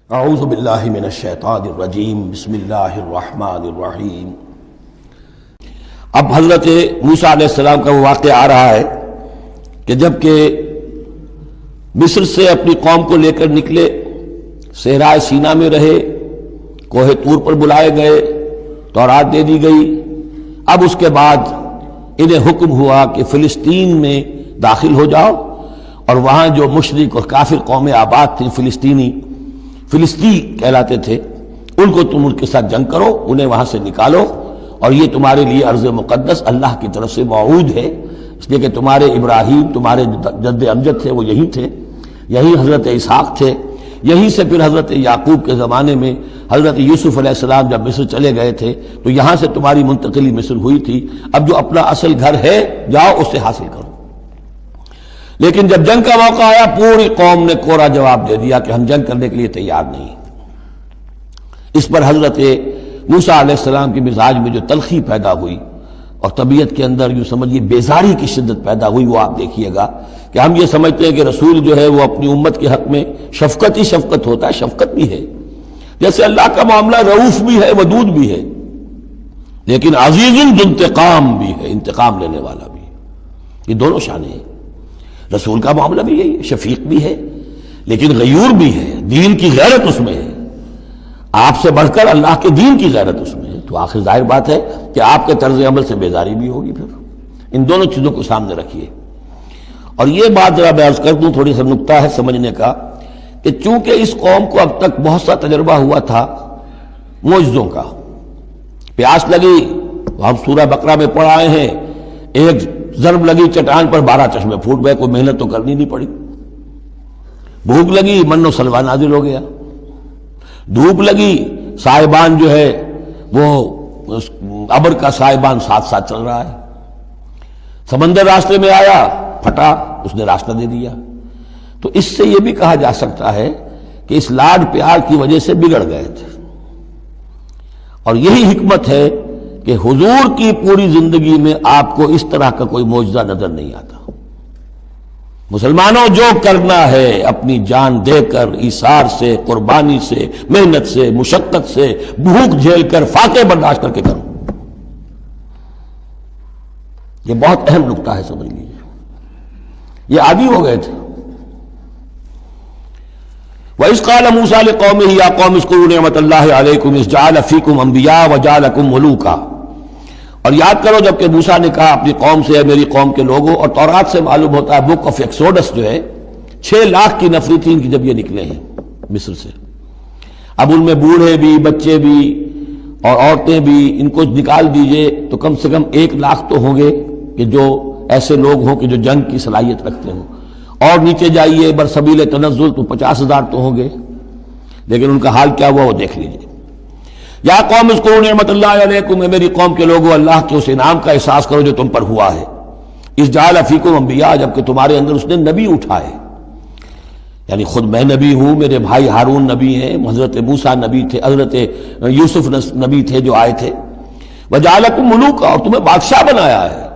اعوذ باللہ من الشیطان الرجیم بسم اللہ الرحمن الرحیم۔ اب حضرت موسیٰ علیہ السلام کا وہ واقعہ آ رہا ہے کہ جب کہ مصر سے اپنی قوم کو لے کر نکلے، صحرائے سینا میں رہے، کوہ طور پر بلائے گئے، تورات دے دی گئی۔ اب اس کے بعد انہیں حکم ہوا کہ فلسطین میں داخل ہو جاؤ، اور وہاں جو مشرک اور کافر قومیں آباد تھیں، فلسطی کہلاتے تھے، ان کو تم ان کے ساتھ جنگ کرو، انہیں وہاں سے نکالو، اور یہ تمہارے لیے ارض مقدس اللہ کی طرف سے موعود ہے، اس لیے کہ تمہارے ابراہیم، تمہارے جد امجد تھے، وہ یہی تھے، یہی حضرت اسحاق تھے، یہیں سے پھر حضرت یعقوب کے زمانے میں حضرت یوسف علیہ السلام جب مصر چلے گئے تھے تو یہاں سے تمہاری منتقلی مصر ہوئی تھی۔ اب جو اپنا اصل گھر ہے جاؤ اسے حاصل کرو۔ لیکن جب جنگ کا موقع آیا، پوری قوم نے کوڑا جواب دے دیا کہ ہم جنگ کرنے کے لیے تیار نہیں۔ اس پر حضرت موسیٰ علیہ السلام کے مزاج میں جو تلخی پیدا ہوئی اور طبیعت کے اندر یوں سمجھیے بیزاری کی شدت پیدا ہوئی، وہ آپ دیکھیے گا کہ ہم یہ سمجھتے ہیں کہ رسول جو ہے وہ اپنی امت کے حق میں شفقت ہی شفقت ہوتا ہے، شفقت بھی ہے، جیسے اللہ کا معاملہ رؤوف بھی ہے، ودود بھی ہے، لیکن عزیز ذو انتقام بھی ہے، انتقام لینے والا بھی ہے۔ یہ دونوں شانیں ہیں۔ رسول کا معاملہ بھی یہی ہے، شفیق بھی ہے لیکن غیور بھی ہے، دین کی غیرت اس میں ہے، آپ سے بڑھ کر اللہ کے دین کی غیرت اس میں ہے، تو آخر ظاہر بات ہے کہ آپ کے طرز عمل سے بیزاری بھی ہوگی۔ پھر ان دونوں چیزوں کو سامنے رکھیے۔ اور یہ بات ذرا میں عرض کر دوں، تھوڑی سا نکتہ ہے سمجھنے کا، کہ چونکہ اس قوم کو اب تک بہت سا تجربہ ہوا تھا معجزوں کا، پیاس لگی، ہم سورہ بقرہ میں پڑھ آئے ہیں، ایک ضرب لگی چٹان پر 12 چشمے پھوٹ گئے، کوئی محنت تو کرنی نہیں پڑی۔ بھوک لگی، من و سلوہ نازل ہو گیا۔ دھوپ لگی، سائبان جو ہے وہ ابر کا سائبان ساتھ ساتھ چل رہا ہے۔ سمندر راستے میں آیا، پھٹا، اس نے راستہ دے دیا۔ تو اس سے یہ بھی کہا جا سکتا ہے کہ اس لاڈ پیار کی وجہ سے بگڑ گئے تھے، اور یہی حکمت ہے کہ حضور کی پوری زندگی میں آپ کو اس طرح کا کوئی معجزہ نظر نہیں آتا۔ مسلمانوں، جو کرنا ہے اپنی جان دے کر، ایثار سے، قربانی سے، محنت سے، مشقت سے، بھوک جھیل کر، فاقے برداشت کر کے کرو۔ یہ بہت اہم نکتہ ہے، سمجھ لیجیے۔ یہ عادی ہو گئے تھے۔ وَإِذْ قَالَ مُوسَىٰ لِقَوْمِهِ يَا قَوْمِ اذْكُرُوا نِعْمَةَ اللَّهِ عَلَيْكُمْ إِذْ جَعَلَ فِيكُمْ أَنْبِيَاءَ وَجَعَلَكُمْ مُلُوكًا۔ اور یاد کرو جب کہ موسیٰ نے کہا اپنی قوم سے، میری قوم کے لوگوں، اور تورات سے معلوم ہوتا ہے، بک آف ایکسوڈس جو ہے 6 لاکھ کی نفری تھی ان کی جب یہ نکلے ہیں مصر سے۔ اب ان میں بوڑھے بھی، بچے بھی اور عورتیں بھی، ان کو نکال دیجئے تو کم سے کم 1 لاکھ تو ہوں گے کہ جو ایسے لوگ ہوں کہ جو جنگ کی صلاحیت رکھتے ہوں، اور نیچے جائیے برسبیل تنزل تو 50,000 تو ہوں گے، لیکن ان کا حال کیا ہوا وہ دیکھ لیجئے۔ یا قوم اذکروا نعمت اللہ علیکم، میری قوم کے لوگوں، اللہ کے اس انعام کا احساس کرو جو تم پر ہوا ہے۔ اذ جعل فیکم انبیاء، جبکہ تمہارے اندر اس نے نبی اٹھائے، یعنی خود میں نبی ہوں، میرے بھائی ہارون نبی ہیں، حضرت موسیٰ نبی تھے، حضرت یوسف نبی تھے جو آئے تھے۔ وجعلکم ملوکا، اور تمہیں بادشاہ بنایا ہے۔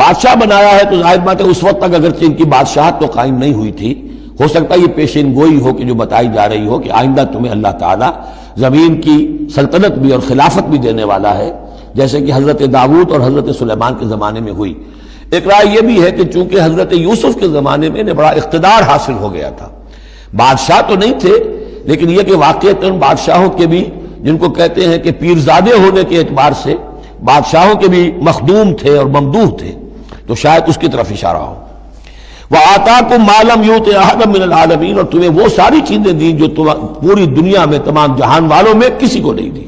بادشاہ بنایا ہے تو ظاہر بات ہے اس وقت تک اگرچہ ان کی بادشاہت تو قائم نہیں ہوئی تھی، ہو سکتا ہے یہ پیشین گوئی ہو کہ جو بتائی جا رہی ہو کہ آئندہ تمہیں اللہ تعالیٰ زمین کی سلطنت بھی اور خلافت بھی دینے والا ہے، جیسے کہ حضرت داؤد اور حضرت سلیمان کے زمانے میں ہوئی۔ ایک رائے یہ بھی ہے کہ چونکہ حضرت یوسف کے زمانے میں انہیں بڑا اقتدار حاصل ہو گیا تھا، بادشاہ تو نہیں تھے، لیکن یہ کہ واقعتاً بادشاہوں کے بھی، جن کو کہتے ہیں کہ پیرزادے ہونے کے اعتبار سے بادشاہوں کے بھی مخدوم تھے اور ممدوح تھے، تو شاید اس کی طرف اشارہ ہو۔ وَآتَاكُم مَّا لَمْ يُؤْتِ أَحَدًا مِّنَ الْعَالَمِينَ، اور تمہیں وہ ساری چیزیں دیں جو پوری دنیا میں تمام جہان والوں میں کسی کو نہیں دی۔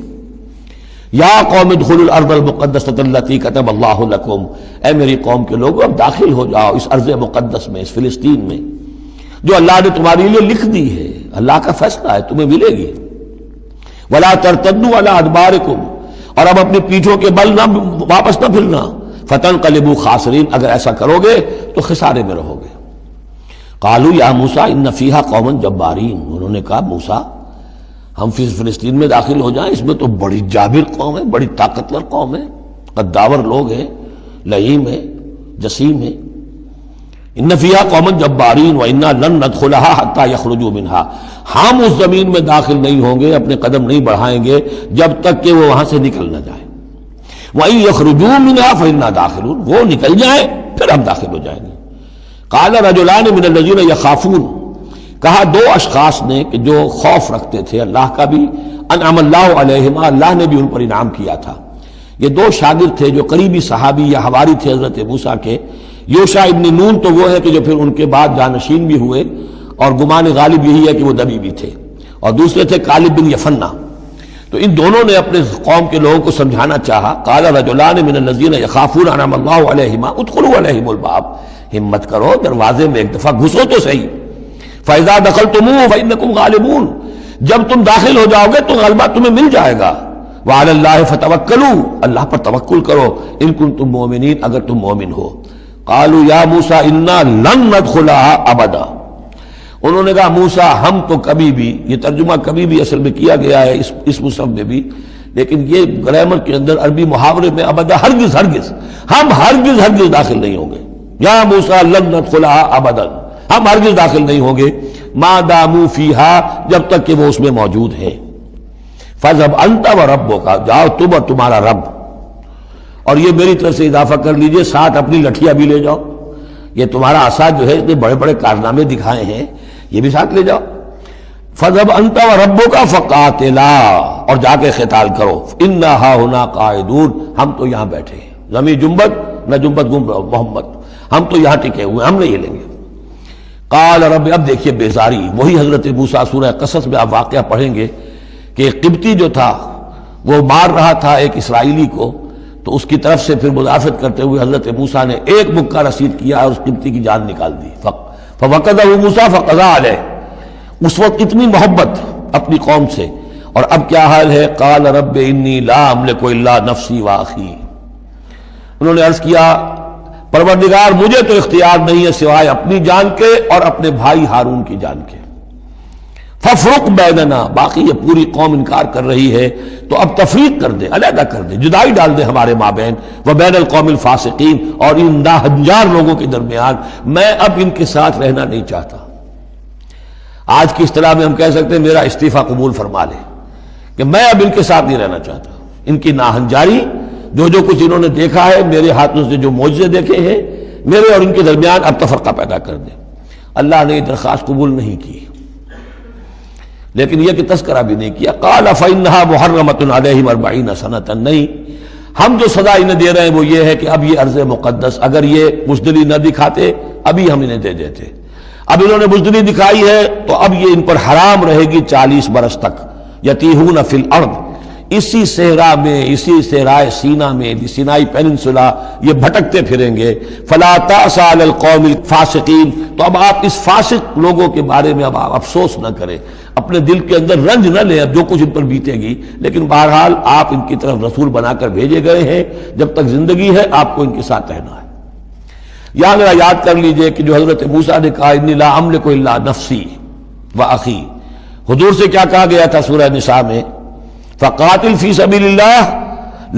یا قوم ادخلوا الارض المقدسۃ التي كتب اللہ لکم، اے میری قوم کے لوگوں اب داخل ہو جاؤ اس ارض مقدس میں، اس فلسطین میں جو اللہ نے تمہارے لیے لکھ دی ہے، اللہ کا فیصلہ ہے، تمہیں ملے گی۔ ولا ترتدوا على ادبارکم، اور اب اپنی پیٹھوں کے بل نہ واپس نہ پھرنا، فتنقلبوا خاسرین، اگر ایسا کرو گے تو خسارے میں رہو گے۔ قالوا یا موسیٰ ان فیہا قوما جبارین، انہوں نے کہا موسیٰ ہم فلسطین میں داخل ہو جائیں، اس میں تو بڑی جابر قوم ہے، بڑی طاقتور قوم ہے، قداور لوگ ہیں، لعیم ہے، جسیم ہے، ان فیہا قوما جبارین وانا لن ندخلها حتی یخرجوا منها، ہم اس زمین میں داخل نہیں ہوں گے، اپنے قدم نہیں بڑھائیں گے جب تک کہ وہ وہاں سے نکل نہ جائیں۔ وَإِن يَخْرُجُوا مِنْهَا فَإِنَّا دَاخِلُونَ، وہ نکل جائیں پھر ہم داخل ہو جائیں گے۔ قال رجلان من الذین یخافون، کہا دو اشخاص نے کہ جو خوف رکھتے تھے اللہ کا بھی، انعم اللہ علیہما، اللہ نے بھی ان پر انعام کیا تھا۔ یہ دو شاگرد تھے جو قریبی صحابی یا حواری تھے حضرت موسیٰ کے۔ یوشع ابن نون تو وہ ہے کہ جو پھر ان کے بعد جانشین بھی ہوئے، اور گمان غالب یہی ہے کہ وہ نبی بھی تھے، اور دوسرے تھے کالب بن یفنہ۔ تو ان دونوں نے اپنے قوم کے لوگوں کو سمجھانا چاہا۔ قال رجلان من الذین یخافون انعم اللہ علیہما ادخلوا علیہم الباب، ہمت کرو دروازے میں ایک دفعہ گھسو تو صحیح۔ فاذا دخلتموہ فانکم غالبون، جب تم داخل ہو جاؤ گے تو غلبہ تمہیں مل جائے گا۔ وعلی اللہ فتوکلوا، اللہ پر توکل کرو، ان کنتم مؤمنین، اگر تم مومن ہو۔ قالوا یا موسیٰ انا لن ندخلها ابدا، انہوں نے کہا موسیٰ ہم تو کبھی بھی، یہ ترجمہ کبھی بھی اصل میں کیا گیا ہے اس مصحف میں بھی، لیکن یہ گرامر کے اندر عربی محاورے میں ابدا، ہرگز ہرگز، ہم ہرگز ہرگز داخل نہیں ہوں گے۔ یا موسیٰ لن ندخلها ابدا، ہم ہرگز داخل نہیں ہوں گے، ما داموا فیہا، جب تک کہ وہ اس میں موجود ہے۔ فاذهب انت وربک، جاؤ تم اور تمہارا رب، اور یہ میری طرف سے اضافہ کر لیجئے، ساتھ اپنی لٹھیاں بھی لے جاؤ، یہ تمہارا عصا جو ہے اتنے بڑے بڑے کارنامے دکھائے ہیں، یہ بھی ساتھ لے جاؤ۔ فَذْهَبْ أَنْتَ وَرَبُّكَ فَقَاتِلَا، اور جا کے قتال کرو، إِنَّا هَاهُنَا قَاعِدُونَ، ہم تو یہاں بیٹھے ہیں، زمین جنبت نہ جنبت محمد، ہم تو یہاں ٹکے ہوئے، ہم نہیں ہلیں گے۔ قال رب، اب دیکھیے بیزاری، وہی حضرت موسیٰ سورہ قصص میں آپ واقعہ پڑھیں گے کہ قبطی جو تھا وہ مار رہا تھا ایک اسرائیلی کو، تو اس کی طرف سے پھر مدافعت کرتے ہوئے حضرت موسیٰ نے ایک مکہ رسید کیا اور اس قبطی کی جان نکال دی۔ فَوَقَدَهُ مُوسَىٰ فَقَضَىٰ عَلَيْهِ، اس وقت اتنی محبت اپنی قوم سے، اور اب کیا حال ہے؟ قال رب انی لا املک الا نفسی واخی، انہوں نے عرض کیا پروردگار مجھے تو اختیار نہیں ہے سوائے اپنی جان کے اور اپنے بھائی ہارون کی جان کے۔ فَفْرُقْ بَيْنَنَا، باقی یہ پوری قوم انکار کر رہی ہے تو اب تفریق کر دے، علیحدہ کر دے، جدائی ڈال دے ہمارے مابین، وَبَيْنَ الْقَوْمِ الْفَاسِقِينَ، اور ان ناہنجار لوگوں کے درمیان، میں اب ان کے ساتھ رہنا نہیں چاہتا۔ آج کی اصطلاح میں ہم کہہ سکتے ہیں میرا استعفیٰ قبول فرما لے، کہ میں اب ان کے ساتھ نہیں رہنا چاہتا، ان کی ناہنجاری، جو کچھ انہوں نے دیکھا ہے، میرے ہاتھوں سے جو معجزے دیکھے ہیں، میرے اور ان کے درمیان اب تفرقہ پیدا کر دے۔ اللہ نے یہ درخواست قبول نہیں کی، لیکن یہ کہ تذکرہ بھی نہیں کیا۔ قال فإنها محرمة عليهم 40 سنة، نہیں، ہم جو سزا انہیں دے رہے ہیں وہ یہ ہے کہ اب یہ ارض مقدس، اگر یہ بزدلی نہ دکھاتے ابھی ہم انہیں دے دیتے، اب انہوں نے بزدلی دکھائی ہے تو اب یہ ان پر حرام رہے گی 40 برس تک۔ یتیہون فی الارض، اسی صحرا میں، اسی صحرائے سینا میں، سینائی پیننسولا، یہ بھٹکتے پھریں گے۔ فلا تأس علی القوم الفاسقین، تو اب آپ اس فاسق لوگوں کے بارے میں اب آپ افسوس نہ کریں، اپنے دل کے اندر رنج نہ لیں اب جو کچھ ان پر بیتے گی، لیکن بہرحال آپ ان کی طرف رسول بنا کر بھیجے گئے ہیں، جب تک زندگی ہے آپ کو ان کے ساتھ رہنا ہے۔ یہاں ذرا یاد کر لیجئے کہ جو حضرت موسیٰ نے کہا انی لا املک الا نفسی واخی، حضور سے کیا کہا گیا تھا سورہ نساء میں؟ فقاتل فی سبیل اللہ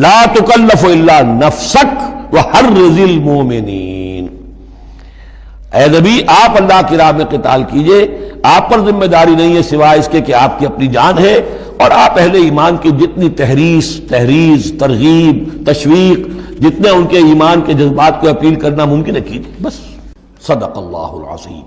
لا تکلف الا نفسک وحرض المؤمنین، اے نبی آپ اللہ کی راہ میں قتال کیجئے، آپ پر ذمہ داری نہیں ہے سوائے اس کے کہ آپ کی اپنی جان ہے، اور آپ اہل ایمان کی جتنی تحریض، ترغیب، تشویق، جتنے ان کے ایمان کے جذبات کو اپیل کرنا ممکن ہے کیجئے، بس۔ صدق اللہ العظیم۔